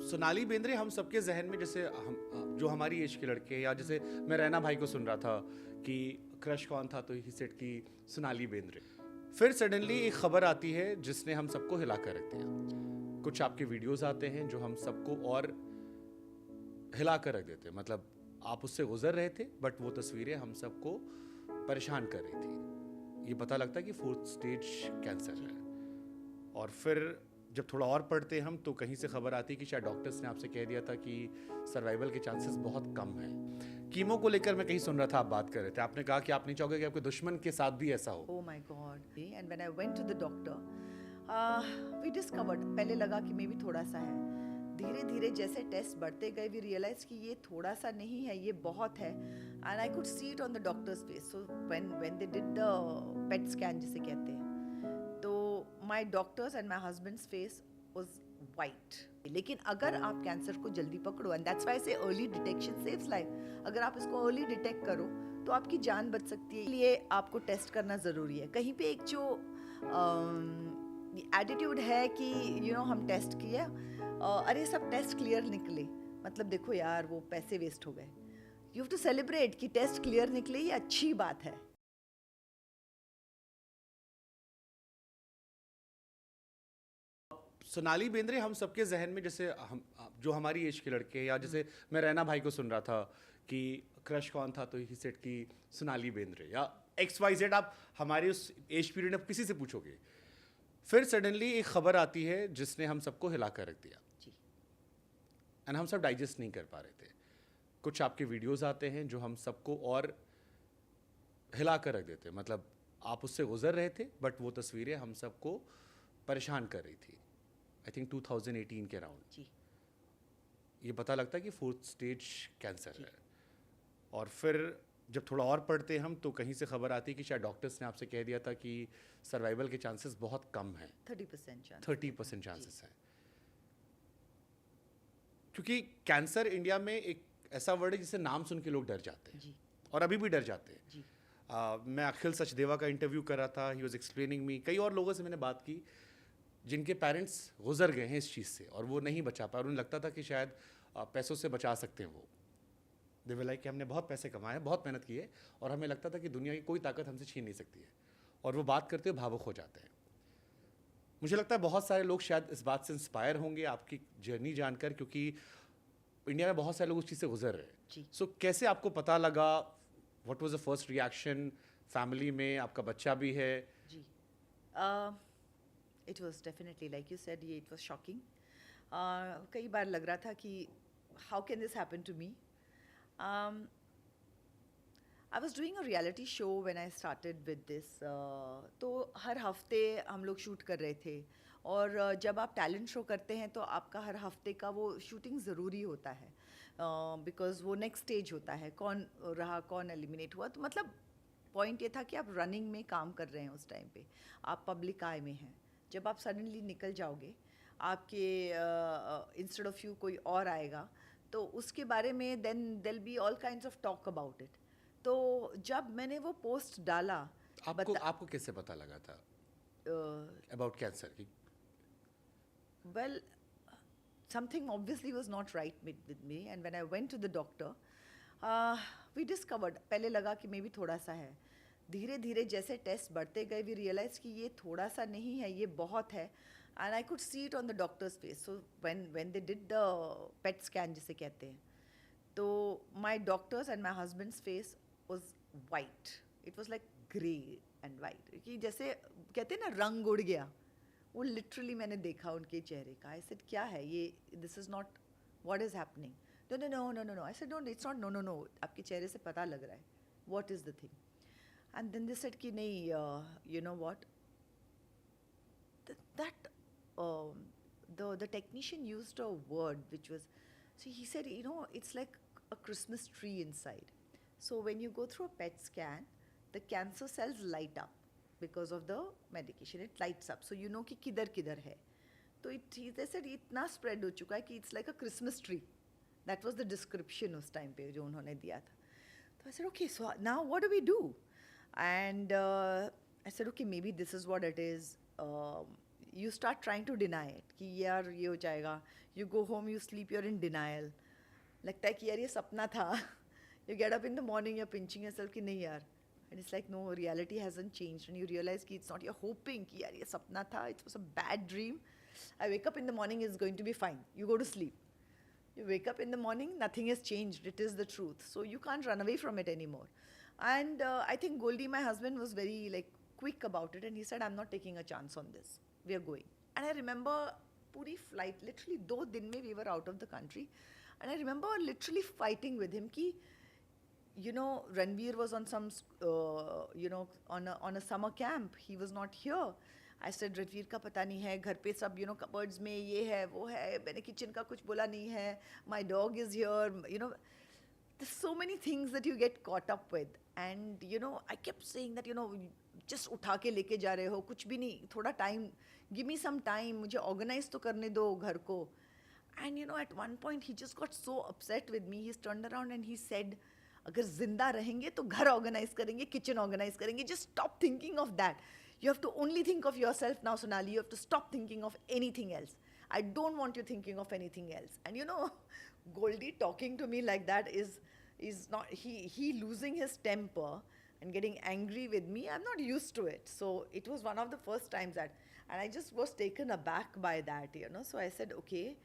सोनाली बेंद्रे हम सबके जहन में, जैसे हम जो हमारी एज के लड़के, या जैसे मैं रैना भाई को सुन रहा था कि क्रश कौन था, तो ही सेड की सोनाली बेंद्रे। फिर सडनली एक खबर आती है जिसने हम सबको हिला कर रख दिया। कुछ आपके वीडियोस आते हैं जो हम सबको और हिला कर रख देते हैं। मतलब आप उससे गुजर रहे थे, बट वो तस्वीरें हम सबको परेशान कर रही थी। ये पता लगता है कि 4th स्टेज कैंसर है। और फिर जब थोड़ा और पढ़ते हम तो कहीं से खबर आती है कि शायद डॉक्टर्स ने आपसे कह दिया था कि सर्वाइवल के चांसेस बहुत कम हैं। कीमो को लेकर मैं कहीं सुन रहा था, आप बात कर रहे थे, आपने कहा कि आप नहीं चाहोगे कि आपके दुश्मन के साथ भी ऐसा हो। Oh my God. And when I went to the doctor, we discovered, पहले लगा कि मे भी थोड़ा सा है। धीरे धीरे जैसे टेस्ट बढ़ते गए, we realized कि ये थोड़ा सा नहीं है, ये बहुत है। And I could see it on the doctor's face. So when they did the PET scan जिसे कहते हैं, तो my doctor's and my husband's face was white. लेकिन अगर आप कैंसर को जल्दी पकड़ो, and that's why I say early detection saves life. अगर आप इसको early detect करो तो आपकी जान बच सकती है। इसलिए आपको टेस्ट करना ज़रूरी है। कहीं पे एक जो एटीट्यूड है कि हम टेस्ट किया, अरे सब टेस्ट क्लियर निकले, मतलब देखो यार वो पैसे वेस्ट हो गए। यू हैव टू सेलिब्रेट कि टेस्ट क्लियर निकले, ये अच्छी बात है। सोनाली बेंद्रे हम सबके जहन में, जैसे हम जो हमारी एज के लड़के, या जैसे मैं रैना भाई को सुन रहा था कि क्रश कौन था, तो ही सेड की सोनाली बेंद्रे, या XYZ। आप हमारे उस एज पीरियड में किसी से पूछोगे, फिर सडनली एक खबर आती है जिसने हम सबको हिला कर रख दिया। एंड हम सब डाइजेस्ट नहीं कर पा रहे थे। कुछ आपके वीडियोस आते हैं जो हम सबको और हिला कर रख देते हैं। मतलब आप उससे गुजर रहे थे, बट वो तस्वीरें हम सबको परेशान कर रही थी। आई थिंक 2018 के अराउंड जी। ये पता लगता है कि 4th स्टेज कैंसर है। और फिर जब थोड़ा और पढ़ते हम तो कहीं से खबर आती है कि शायद डॉक्टर्स ने आपसे कह दिया था कि सर्वाइवल के चांसेस बहुत कम हैं। 30% चांसेस हैं। क्योंकि कैंसर इंडिया में एक ऐसा वर्ड है जिसे नाम सुन के लोग डर जाते हैं, और अभी भी डर जाते हैं। जी। मैं अखिल सचदेवा का इंटरव्यू कर रहा था, ही वॉज एक्सप्लेनिंग मी। कई और लोगों से मैंने बात की जिनके पेरेंट्स गुजर गए हैं इस चीज़ से, और वो नहीं बचा पाए। उन्हें लगता था कि शायद पैसों से बचा सकते हैं वो। दे वर लाइक कि हमने बहुत पैसे कमाए, बहुत मेहनत की है, और हमें लगता था कि दुनिया की कोई ताकत हमसे छीन नहीं सकती है। और वो बात करते हुए भावुक हो जाते हैं। मुझे लगता है बहुत सारे लोग शायद इस बात से इंस्पायर होंगे आपकी जर्नी जानकर, क्योंकि इंडिया में बहुत सारे लोग उस चीज़ से गुजर रहे हैं। सो कैसे आपको पता लगा? What was the first reaction? Family में आपका बच्चा भी है। जी। It was definitely like you said, ये इट वॉज शॉकिंग। कई बार लग रहा था कि how can this happen to me. I was doing a reality show when I started with this. तो हर हफ्ते हम लोग शूट कर रहे थे, और जब आप टैलेंट शो करते हैं तो आपका हर हफ्ते का वो शूटिंग ज़रूरी होता है, बिकॉज वो नेक्स्ट स्टेज होता है, कौन रहा कौन एलिमिनेट हुआ। तो मतलब पॉइंट ये था कि आप रनिंग में काम कर रहे हैं उस टाइम पे, आप पब्लिक आई में हैं। जब आप सडनली निकल जाओगे, आपके इंस्टेड ऑफ यू कोई और आएगा, तो उसके बारे में देन देल be all kinds of talk about it. तो जब मैंने वो पोस्ट डाला, आपको कैसे पता लगा था अबाउट कैंसर की? well, something obviously was not right with me, and when I went to the doctor, we discovered, पहले लगा कि मे भी थोड़ा सा है। धीरे धीरे जैसे टेस्ट बढ़ते गए, we realized कि ये थोड़ा सा नहीं है, ये बहुत है। and I could see it on the doctor's face. So when they did the PET scan जिसे कहते हैं, तो my doctor's and my husband's face was white. It was like grey and white, कि जैसे कहते हैं ना रंग उड़ गया, वो लिटरली मैंने देखा उनके चेहरे का। आई सेड क्या है ये, this is not what is happening. No no no no no no. I said no, it's not, no no no, आपके चेहरे से पता लग रहा है, what is the thing. And then they said कि नहीं, you know what, that the technician used a word which was, so he said, it's like a Christmas tree inside. So when you go through a PET scan, the cancer cells light up because of the medication. It lights up, so you know कि किधर किधर है। तो they said इतना spread हो चुका है कि it's like a Christmas tree. That was the description उस time पे जो उन्होंने दिया था। तो I said, okay, so now what do we do? And I said, okay, maybe this is what it is. you start trying to deny it कि यार ये हो जाएगा. You go home, you sleep, you're in denial. लगता है कि यार ये सपना था. You get up in the morning, you're pinching yourself कि नहीं यार. And it's like no, reality hasn't changed, and you realize कि it's not. You're hoping कि यार ये सपना था. It was a bad dream. I wake up in the morning, it's going to be fine. You go to sleep. You wake up in the morning, nothing has changed. It is the truth. So you can't run away from it anymore. And I think Goldie, my husband, was very like quick about it, and he said, I'm not taking a chance on this. We are going. And I remember puri flight, literally 2 दिन में we were out of the country. And I remember literally fighting with him कि, you know, Ranveer was on some, you know, on a summer camp. He was not here. I said, Ranveer का पता नहीं है, घर पे सब, you know, cupboards में ये है, वो है, मैंने kitchen का कुछ बोला नहीं है, my dog is here, you know. There's so many things that you get caught up with. And, you know, I kept saying that, you know, just उठा के लेके जा रहे हो, कुछ भी नहीं, थोड़ा time, give me some time, मुझे organize तो करने दो घर को. And, you know, at one point, he just got so upset with me. He's turned around and he said, अगर जिंदा रहेंगे तो घर organize करेंगे, kitchen organize करेंगे, just stop thinking of that. You have to only think of yourself now, Sonali. You have to stop thinking of anything else. I don't want you thinking of anything else. And you know, Goldie talking to me like that is not, he losing his temper and getting angry with me. I'm not used to it. So it was one of the first times that, and I just was taken aback by that, you know. So I said, okay.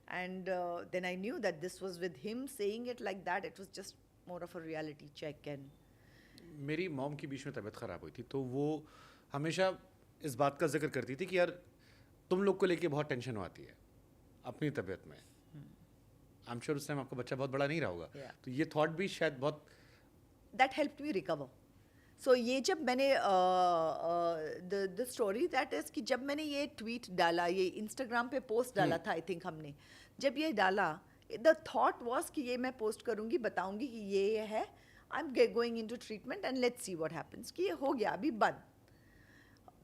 And then I knew that this was with him saying it like that. It was just more of a reality check. And मेरी mom की बीच में तबीयत ख़राब हुई थी, तो वो हमेशा इस बात का जिक्र करती थी कि यार तुम लोग को लेके बहुत टेंशन आती है अपनी तबीयत में. आई एम श्योर उस टाइम आपका बच्चा बहुत बड़ा नहीं रहा होगा, तो ये थॉट भी शायद बहुत that helped me recover. So ये जब मैंने the story that is कि जब मैंने ये tweet डाला, ये Instagram पे post डाला था, I think हमने जब ये डाला, the thought was कि ये मैं post करूँगी, बताऊँगी कि ये है, I'm going into treatment and let's see what happens. कि ये हो गया अभी बंद.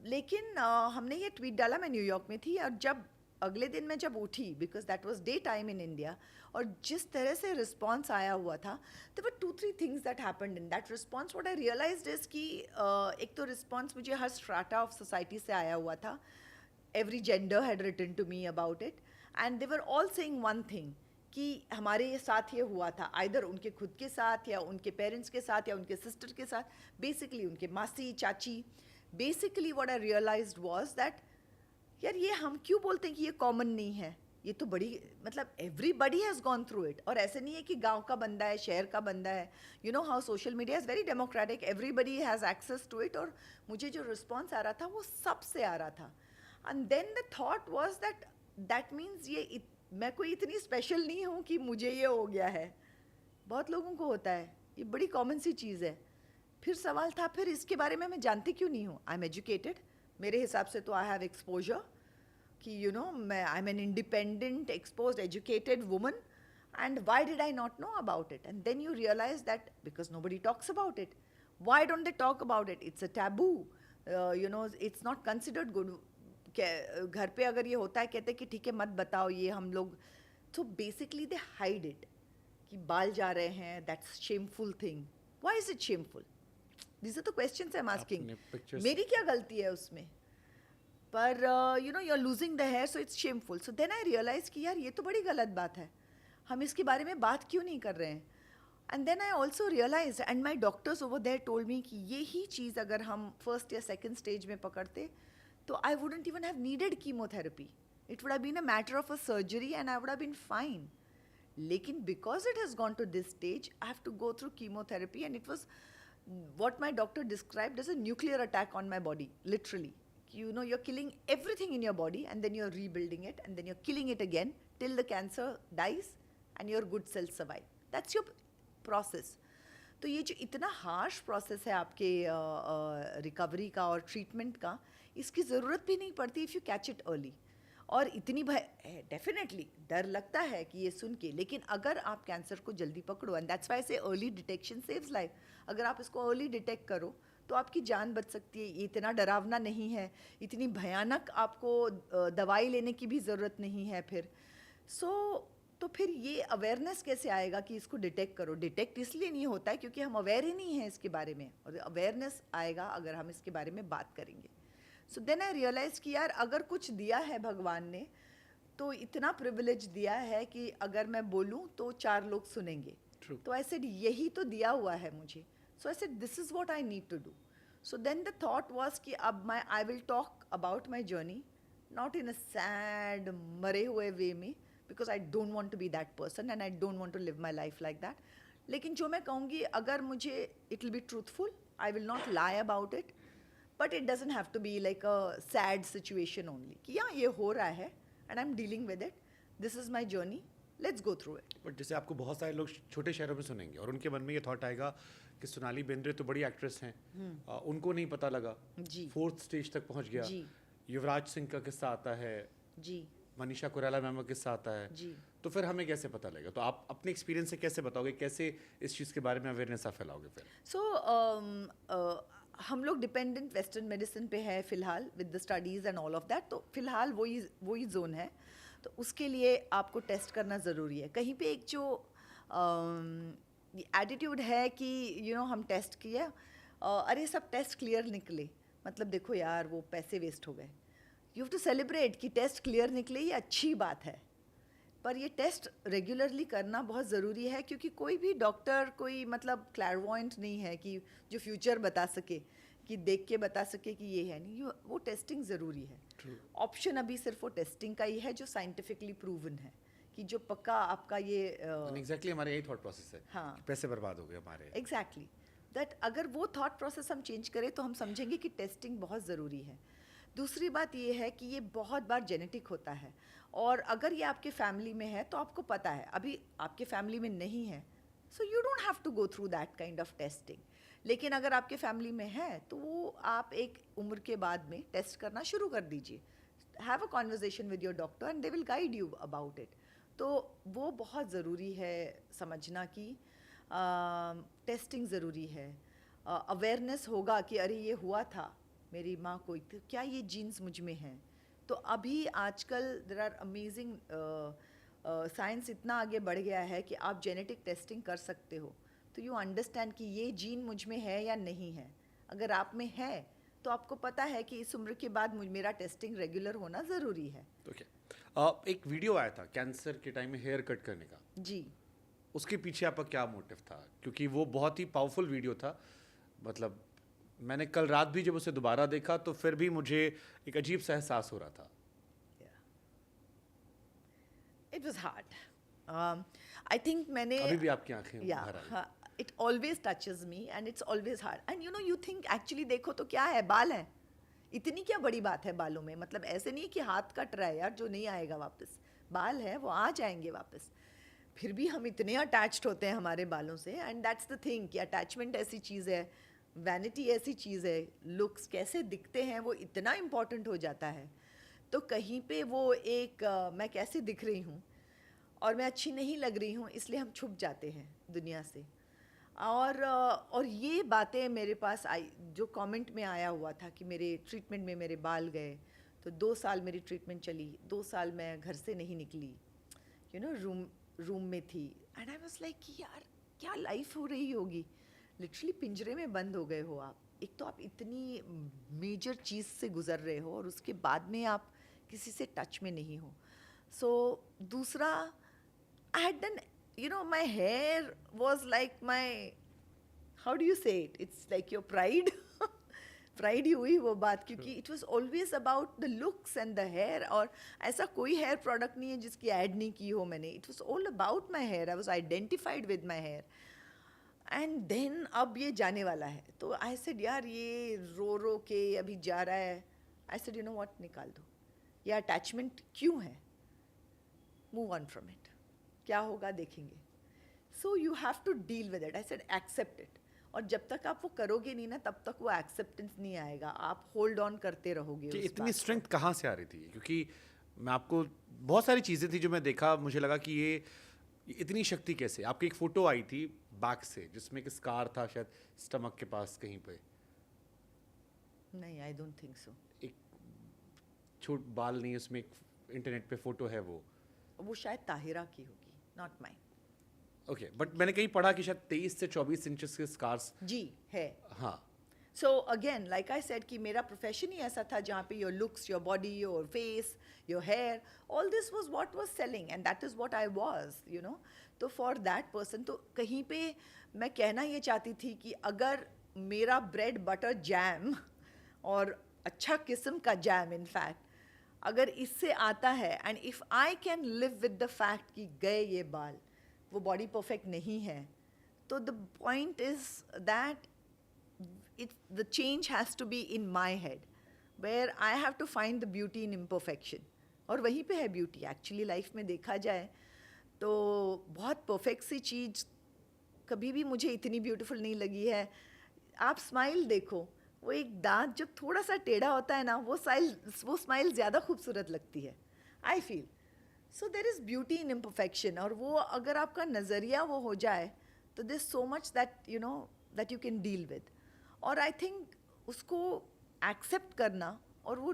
लेकिन हमने ये ट्वीट डाला, मैं न्यूयॉर्क में थी, और जब अगले दिन मैं जब उठी, because that was day time in India, और जिस तरह से रिस्पॉन्स आया हुआ था, there were 2-3 things that happened in that response. What I realised is कि एक तो रिस्पॉन्स मुझे हर स्ट्राटा ऑफ सोसाइटी से आया हुआ था. Every gender had written to me about it, and they were all saying one thing कि हमारे साथ ये हुआ था, आइदर उनके खुद के साथ या उनके पेरेंट्स के साथ या उनके सिस्टर के साथ, बेसिकली उनके मासी चाची. Basically what I realised was that यार ये हम क्यों बोलते हैं कि ये कॉमन नहीं है, ये तो बड़ी, मतलब everybody has gone through it. और ऐसे नहीं है कि गांव का बंदा है, शहर का बंदा है. You know how social media is very democratic, everybody has access to it. और मुझे जो रिस्पॉन्स आ रहा था वो सबसे आ रहा था. And then the thought was that means ये मैं कोई इतनी स्पेशल नहीं हूँ कि मुझे ये हो गया है. बहुत लोगों को होता है, ये बड़ी कॉमन सी चीज़ है. फिर सवाल था, फिर इसके बारे में मैं जानती क्यों नहीं हूँ. आई एम एजुकेटेड, मेरे हिसाब से तो आई हैव एक्सपोजर कि यू नो मैं I am an independent exposed educated woman, and why did I not know about it. And then you realise that because nobody talks about it. Why don't they talk about it? It's a taboo, you know, it's not considered good. घर पे अगर ये होता है कहते हैं कि ठीक है मत बताओ ये हम लोग. तो बेसिकली दे हाइड इट कि बाल जा रहे हैं, that's shameful thing. Why is it shameful? These are the questions I'm asking. मेरी क्या गलती है उसमें? पर you know you're losing the hair, so it's shameful. So then I realized कि यार ये तो बड़ी गलत बात है, हम इसके बारे में बात क्यों नहीं कर रहे हैं. And then I also realized, and my doctors over there told me कि ये ही चीज़ अगर हम first या second stage में पकड़ते तो I wouldn't even have needed chemotherapy. It would have been a matter of a surgery and I would have been fine. लेकिन because it has gone to this stage, I have to go through chemotherapy, and it was what my doctor described as a nuclear attack on my body, literally. You know, you're killing everything in your body and then you're rebuilding it and then you're killing it again till the cancer dies and your good cells survive. That's your process. तो ये जो इतना harsh process है आपके recovery का और treatment का, इसकी ज़रूरत भी नहीं पड़ती if you catch it early. और इतनी डेफिनेटली डर लगता है कि ये सुन के, लेकिन अगर आप कैंसर को जल्दी पकड़ो, एंड दैट्स व्हाई से अर्ली डिटेक्शन सेव्स लाइफ. अगर आप इसको अर्ली डिटेक्ट करो तो आपकी जान बच सकती है. ये इतना डरावना नहीं है, इतनी भयानक आपको दवाई लेने की भी ज़रूरत नहीं है फिर. तो फिर ये अवेयरनेस कैसे आएगा कि इसको डिटेक्ट करो? डिटेक्ट इसलिए नहीं होता है क्योंकि हम अवेयर ही नहीं हैं इसके बारे में, और अवेयरनेस आएगा अगर हम इसके बारे में बात करेंगे. सो देन आई रियलाइज कि यार अगर कुछ दिया है भगवान ने तो इतना प्रिविलेज दिया है कि अगर मैं बोलूँ तो 4 लोग सुनेंगे. True. तो आई सेड यही तो दिया हुआ है मुझे. So I said this is what I need to do. So then the thought was कि अब I will talk about my journey, not in a sad मरे हुए वे में, because I don't want to be that person and I don't want to live my life like that. लेकिन जो मैं कहूँगी अगर मुझे it will be truthful, I will not lie about it, but it doesn't have to be like a sad situation only कि हाँ ये हो रहा है and I am dealing with it, this is my journey, let's go through it. But जैसे आपको बहुत सारे लोग छोटे शहरों में सुनेंगे और उनके मन में ये थॉट आएगा कि सोनाली बेंद्रे तो बड़ी एक्ट्रेस हैं, उनको नहीं पता लगा, जी 4th स्टेज तक पहुंच गया. जी युवराज सिंह का किस्सा आता है, जी मनीषा कोइराला मैम का किस्सा आता है, जी. तो फिर हमें कैसे पता लगेगा? तो आप अपने एक्सपीरियंस से कैसे बताओगे, कैसे इस चीज़ के बारे में अवेयरनेस आप फैलाओगे फिर? सो हम लोग डिपेंडेंट वेस्टर्न मेडिसिन पे है फिलहाल with the studies and all of that. तो फिलहाल वही जोन है. तो उसके लिए आपको टेस्ट करना ज़रूरी है. कहीं पे एक जो एटीट्यूड है कि हम टेस्ट किया, अरे सब टेस्ट क्लियर निकले, मतलब देखो यार वो पैसे वेस्ट हो गए. यू हैव टू सेलिब्रेट कि टेस्ट क्लियर निकले, ये अच्छी बात है, पर ये टेस्ट रेगुलरली करना बहुत ज़रूरी है, क्योंकि कोई भी डॉक्टर कोई मतलब क्लैरवॉइंट नहीं है कि जो फ्यूचर बता सके, कि देख के बता सके कि ये है नहीं. वो टेस्टिंग ज़रूरी है. ऑप्शन अभी सिर्फ वो टेस्टिंग का ही है जो साइंटिफिकली प्रूवन है कि जो पक्का आपका ये एग्जैक्टली हमारे यही थॉट प्रोसेस है. हाँ. कि पैसे बर्बाद हो गए हमारे. एग्जैक्टली दैट अगर वो थॉट प्रोसेस हम चेंज करें तो हम समझेंगे कि टेस्टिंग बहुत ज़रूरी है. दूसरी बात ये है कि ये बहुत बार जेनेटिक होता है, और अगर ये आपके फैमिली में है तो आपको पता है. अभी आपके फैमिली में नहीं है, so you don't have to go through that kind of testing. लेकिन अगर आपके फैमिली में है तो वो आप एक उम्र के बाद में टेस्ट करना शुरू कर दीजिए. Have a conversation with your doctor and they will guide you about it. तो वो बहुत ज़रूरी है समझना कि टेस्टिंग ज़रूरी है. अवेयरनेस होगा कि अरे ये हुआ था मेरी माँ को, तो क्या ये जीन्स मुझ में हैं. तो अभी आजकल देयर आर अमेजिंग, साइंस इतना आगे बढ़ गया है कि आप जेनेटिक टेस्टिंग कर सकते हो. तो यू अंडरस्टैंड कि ये जीन मुझ में है या नहीं है. अगर आप में है तो आपको पता है कि इस उम्र के बाद मेरा टेस्टिंग रेगुलर होना ज़रूरी है. ओके. एक वीडियो आया था कैंसर के टाइम में हेयर कट करने का. जी. उसके पीछे आपका क्या मोटिव था? क्योंकि वो बहुत ही पावरफुल वीडियो था. मतलब मैंने कल रात भी जब उसे दोबारा देखा तो फिर भी मुझे एक अजीब सा एहसास हो रहा था. It was hard. I think मैंने अभी भी आपकी आंखें भर आई. It always touches me and it's always hard. And you think actually देखो तो क्या है, बाल है, इतनी क्या बड़ी बात है बालों में. मतलब ऐसे नहीं कि हाथ कट रहा है यार जो नहीं आएगा वापस. बाल है, वो आ जाएंगे वापस. फिर भी हम इतने अटैच्ड होते हैं हमारे बालों से. एंड दैट्स द थिंग कि अटैचमेंट ऐसी चीज़ है, वैनिटी ऐसी चीज़ है, लुक्स कैसे दिखते हैं वो इतना इम्पॉर्टेंट हो जाता है. तो कहीं पे वो एक मैं कैसे दिख रही हूँ और मैं अच्छी नहीं लग रही हूँ, इसलिए हम छुप जाते हैं दुनिया से. और ये बातें मेरे पास आई, जो कमेंट में आया हुआ था कि मेरे ट्रीटमेंट में मेरे बाल गए. तो 2 साल मेरी ट्रीटमेंट चली, 2 साल मैं घर से नहीं निकली, रूम में थी. एंड आई वाज लाइक कि यार क्या लाइफ हो रही होगी. लिटरली पिंजरे में बंद हो गए हो आप. एक तो आप इतनी मेजर चीज़ से गुजर रहे हो और उसके बाद में आप किसी से टच में नहीं हो. सो दूसरा, I had done, my hair was like my, how do you say it, it's like your pride. Pride ही हुई वो बात, क्योंकि it was always about the looks and the hair. और ऐसा कोई हेयर प्रोडक्ट नहीं है जिसकी ऐड नहीं की हो मैंने. It was all about my hair. I was identified with my hair. And then अब ये जाने वाला है तो आई सेड यार ये रो के अभी जा रहा है. आई सेड यू नो व्हाट, निकाल दो. ये अटैचमेंट क्यों है, मूव ऑन फ्रॉम इट. क्या होगा देखेंगे. So you have to deal with it. I said accept it. और जब तक आप वो करोगे नहीं ना तब तक वो एक्सेप्टेंस नहीं आएगा. आप होल्ड ऑन करते रहोगे. कि इतनी स्ट्रेंथ कहाँ से आ रही थी? क्योंकि मैं आपको बहुत सारी चीज़ें थी जो मैं देखा, मुझे लगा कि ये इतनी शक्ति कैसे. आपकी एक फ़ोटो आई थी बैक से जिसमें एक स्कार था शायद स्टमक के पास कहीं पे. नहीं, आई डोंट थिंक सो. एक छोट बाल नहीं, उसमें एक इंटरनेट पे फ़ोटो है वो शायद ताहिरा की होगी, नॉट माइन. ओके. बट मैंने कहीं पढ़ा कि शायद 23 से 24 इंचेस के स्कार्स जी है. हाँ. So again, like I said कि मेरा profession ही ऐसा था जहाँ पे your looks, your body, your face, your hair, all this was what was selling and that is what I was, you know. तो for that person तो कहीं पे मैं कहना ये चाहती थी कि अगर मेरा bread butter jam और अच्छा किस्म का jam in fact अगर इससे आता है and if I can live with the fact कि गए ये बाल वो body perfect नहीं है तो the point is that the change has to be in my head where I have to find the beauty in imperfection और वहीं पे है beauty actually life में देखा जाए तो बहुत perfect सी चीज़ कभी भी मुझे इतनी beautiful नहीं लगी है आप smile देखो वो एक दांत जब थोड़ा सा टेढ़ा होता है ना वो स्माइल ज़्यादा खूबसूरत लगती है I feel so there is beauty in imperfection और वो अगर आपका नज़रिया वो हो जाए तो there's so much that you know that you can deal with और आई थिंक उसको एक्सेप्ट करना और वो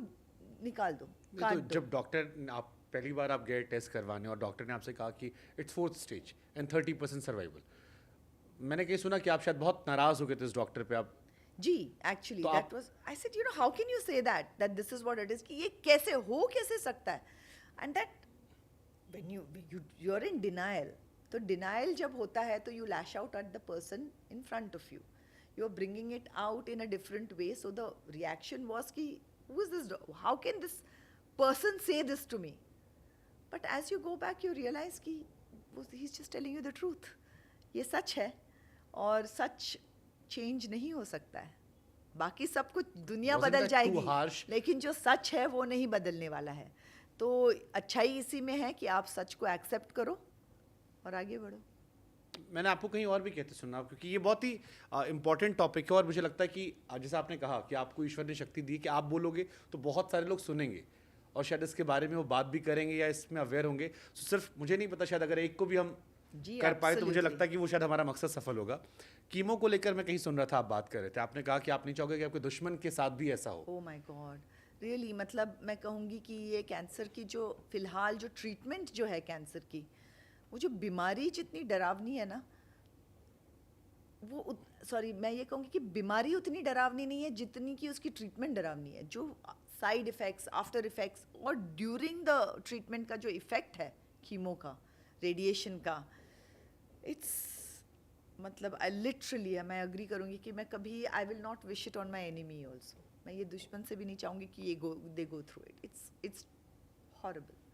निकाल दो काट तो दो जब डॉक्टर आप पहली बार आप गए टेस्ट करवाने और डॉक्टर ने आपसे कहा कि it's 4th stage and 30% survival मैंने कहीं सुना कि आप शायद बहुत नाराज हो गए थे इस डॉक्टर पे आप जी एक्चुअली तो that was I said you know how can you say that this is what it is कि ये कैसे हो कैसे सकता है and that when you are in denial तो डिनायल जब होता है तो you lash out at the person in front of you you are bringing it out in a different way so the reaction was ki who is this how can this person say this to me but as you go back you realize ki he's just telling you the truth ये सच है और such change नहीं हो सकता है बाकी सब कुछ दुनिया बदल जाएगी लेकिन जो सच है वो नहीं बदलने वाला है तो अच्छाई इसी में है कि आप सच को एक्सेप्ट करो और आगे बढ़ो मैंने आपको कहीं और भी कहते सुना क्योंकि ये बहुत ही इंपॉर्टेंट टॉपिक है और मुझे लगता है कि जैसे आपने कहा कि आपको ईश्वर ने शक्ति दी कि आप बोलोगे तो बहुत सारे लोग सुनेंगे और शायद इसके बारे में वो बात भी करेंगे या इसमें अवेयर होंगे तो सिर्फ मुझे नहीं पता शायद अगर एक को भी हम कर पाए तो मुझे लगता है कि वो शायद हमारा मकसद सफल होगा कीमो को लेकर मैं कहीं सुन रहा था आप बात कर रहे थे आपने कहा कि आप नहीं चाहोगे कि आपके दुश्मन के साथ भी ऐसा हो ओह माय गॉड रियली मतलब मैं कहूँगी कि ये कैंसर की जो फिलहाल जो ट्रीटमेंट जो है कैंसर की वो जो बीमारी जितनी डरावनी है ना वो सॉरी मैं ये कहूँगी कि बीमारी उतनी डरावनी नहीं है जितनी कि उसकी ट्रीटमेंट डरावनी है जो साइड इफ़ेक्ट्स आफ्टर इफ़ेक्ट्स और ड्यूरिंग द ट्रीटमेंट का जो इफ़ेक्ट है कीमो का रेडिएशन का इट्स मतलब आई लिटरली मैं अग्री करूँगी कि मैं कभी I will not wish it on my enemy also मैं ये दुश्मन से भी नहीं चाहूँगी कि ये they go through it it's horrible